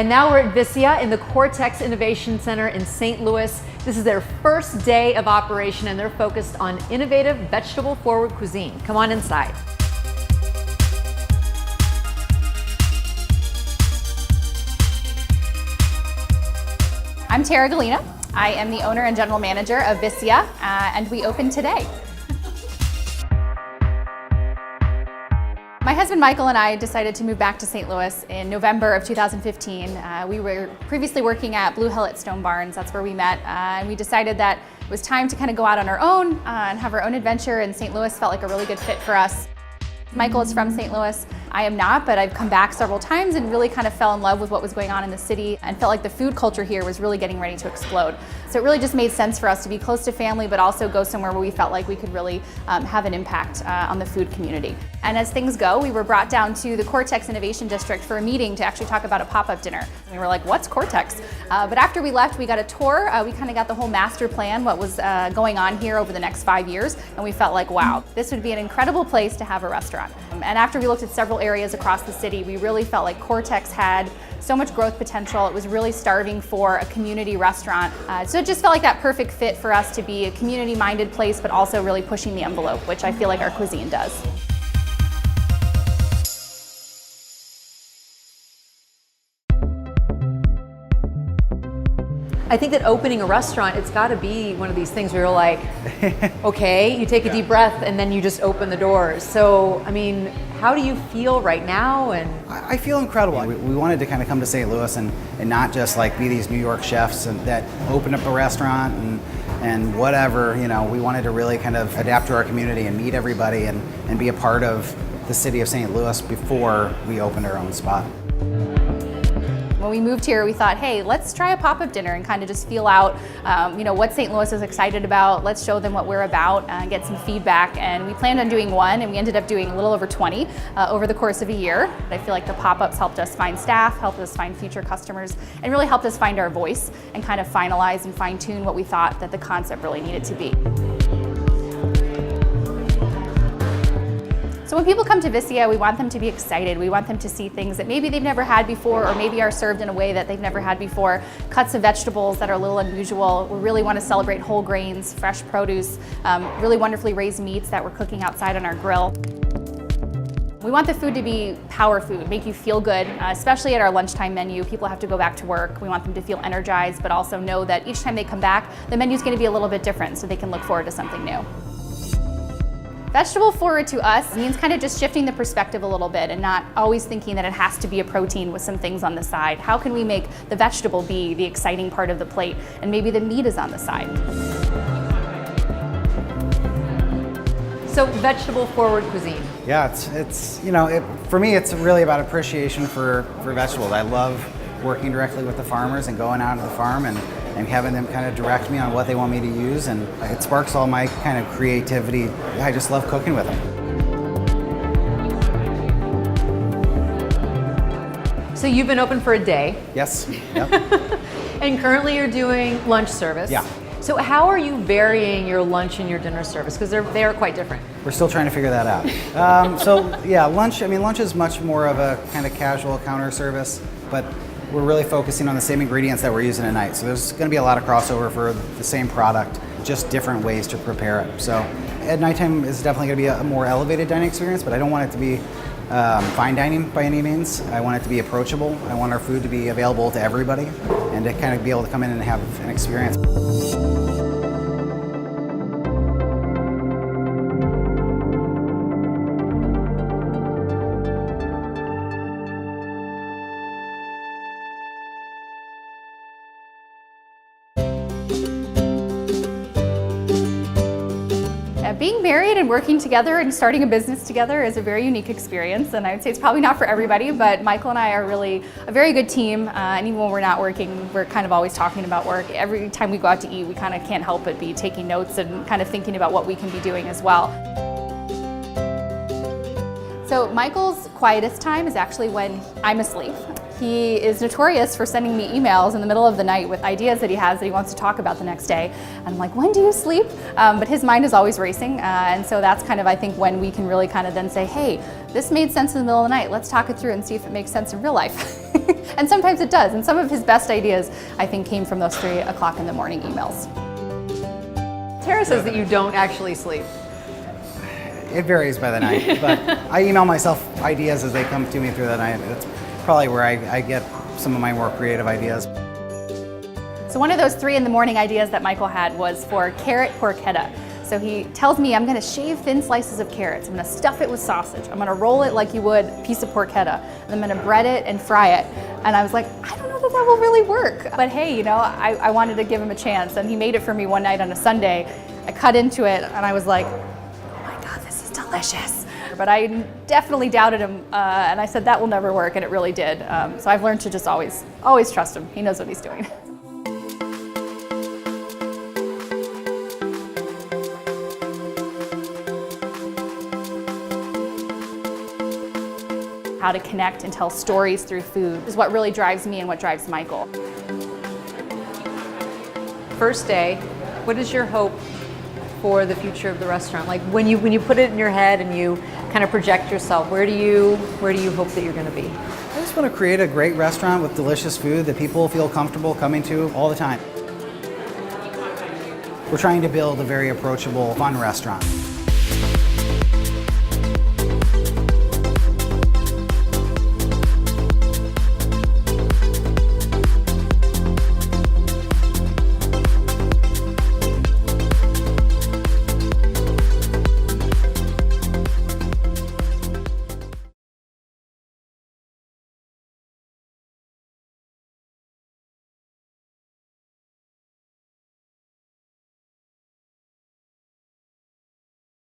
And now we're at Vicia in the Cortex Innovation Center in St. Louis. This is their first day of operation and they're focused on innovative vegetable-forward cuisine. Come on inside. I'm Tara Gallina. I am the owner and general manager of Vicia, and we opened today. My husband Michael and I decided to move back to St. Louis in November of 2015. We were previously working at Blue Hill at Stone Barns. That's where we met, and we decided that it was time to kind of go out on our own and have our own adventure, and St. Louis felt like a really good fit for us. Michael is from St. Louis. I am not, but I've come back several times and really kind of fell in love with what was going on in the city and felt like the food culture here was really getting ready to explode. So it really just made sense for us to be close to family, but also go somewhere where we felt like we could really have an impact on the food community. And as things go, we were brought down to the Cortex Innovation District for a meeting to actually talk about a pop-up dinner. And we were like, what's Cortex? But after we left, we got a tour. We kind of got the whole master plan, what was going on here over the next 5 years. And we felt like, wow, this would be an incredible place to have a restaurant. And after we looked at several areas across the city, we really felt like Cortex had so much growth potential. It was really starving for a community restaurant. So it just felt like that perfect fit for us to be a community-minded place, but also really pushing the envelope, which I feel like our cuisine does. I think that opening a restaurant, it's got to be one of these things where you're like, okay, you take a deep breath and then you just open the doors. So, I mean, how do you feel right now? And I feel incredible. We wanted to kind of come to St. Louis and not just like be these New York chefs that open up a restaurant and whatever, you know, we wanted to really kind of adapt to our community and meet everybody and be a part of the city of St. Louis before we opened our own spot. When we moved here, we thought, hey, let's try a pop-up dinner and kind of just feel out, you know, what St. Louis is excited about. Let's show them what we're about, get some feedback. And we planned on doing one, and we ended up doing a little over 20 over the course of a year. I feel like the pop-ups helped us find staff, helped us find future customers, and really helped us find our voice and kind of finalize and fine-tune what we thought that the concept really needed to be. So when people come to Vicia, we want them to be excited. We want them to see things that maybe they've never had before or maybe are served in a way that they've never had before. Cuts of vegetables that are a little unusual. We really want to celebrate whole grains, fresh produce, really wonderfully raised meats that we're cooking outside on our grill. We want the food to be power food, make you feel good, especially at our lunchtime menu. People have to go back to work. We want them to feel energized, but also know that each time they come back, the menu's going to be a little bit different so they can look forward to something new. Vegetable forward to us means kind of just shifting the perspective a little bit and not always thinking that it has to be a protein with some things on the side. How can we make the vegetable be the exciting part of the plate and maybe the meat is on the side? so vegetable forward cuisine. Yeah, it's you know, for me it's really about appreciation for vegetables. I love working directly with the farmers and going out to the farm and having them kind of direct me on what they want me to use, and it sparks all my kind of creativity. I just love cooking with them. So you've been open for a day. Yes. Yep. And currently you're doing lunch service. Yeah. So how are you varying your lunch and your dinner service? Because they are quite different. We're still trying to figure that out. So yeah, lunch is much more of a kind of casual counter service, but we're really focusing on the same ingredients that we're using at night. So there's going to be a lot of crossover for the same product, just different ways to prepare it. So at nighttime is definitely going to be a more elevated dining experience, but I don't want it to be fine dining by any means. I want it to be approachable. I want our food to be available to everybody and to kind of be able to come in and have an experience. Being married and working together and starting a business together is a very unique experience, and I would say it's probably not for everybody, but Michael and I are really a very good team, and even when we're not working, we're kind of always talking about work. Every time we go out to eat, we kind of can't help but be taking notes and kind of thinking about what we can be doing as well. So Michael's quietest time is actually when I'm asleep. He is notorious for sending me emails in the middle of the night with ideas that he has that he wants to talk about the next day. And I'm like, when do you sleep? But his mind is always racing. And so that's kind of, I think, when we can really kind of then say, hey, this made sense in the middle of the night. Let's talk it through and see if it makes sense in real life. And sometimes it does. And some of his best ideas, I think, came from those 3 o'clock in the morning emails. Tara says that you don't actually sleep. It varies by the night, but I email myself ideas as they come to me through the night. That's probably where I get some of my more creative ideas. So one of those 3 in the morning ideas that Michael had was for carrot porchetta. So he tells me I'm gonna shave thin slices of carrots, I'm gonna stuff it with sausage, I'm gonna roll it like you would a piece of porchetta, and I'm gonna bread it and fry it. And I was like, I don't know that that will really work. But hey, you know, I wanted to give him a chance, and he made it for me one night on a Sunday. I cut into it, and I was like, oh my God, this is delicious. But I definitely doubted him, and I said that will never work, and it really did. So I've learned to just always trust him. He knows what he's doing. How to connect and tell stories through food is what really drives me and what drives Michael. First day, what is your hope for the future of the restaurant? Like when you put it in your head and you kind of project yourself, where do you hope that you're going to be? I just want to create a great restaurant with delicious food that people feel comfortable coming to all the time. We're trying to build a very approachable, fun restaurant.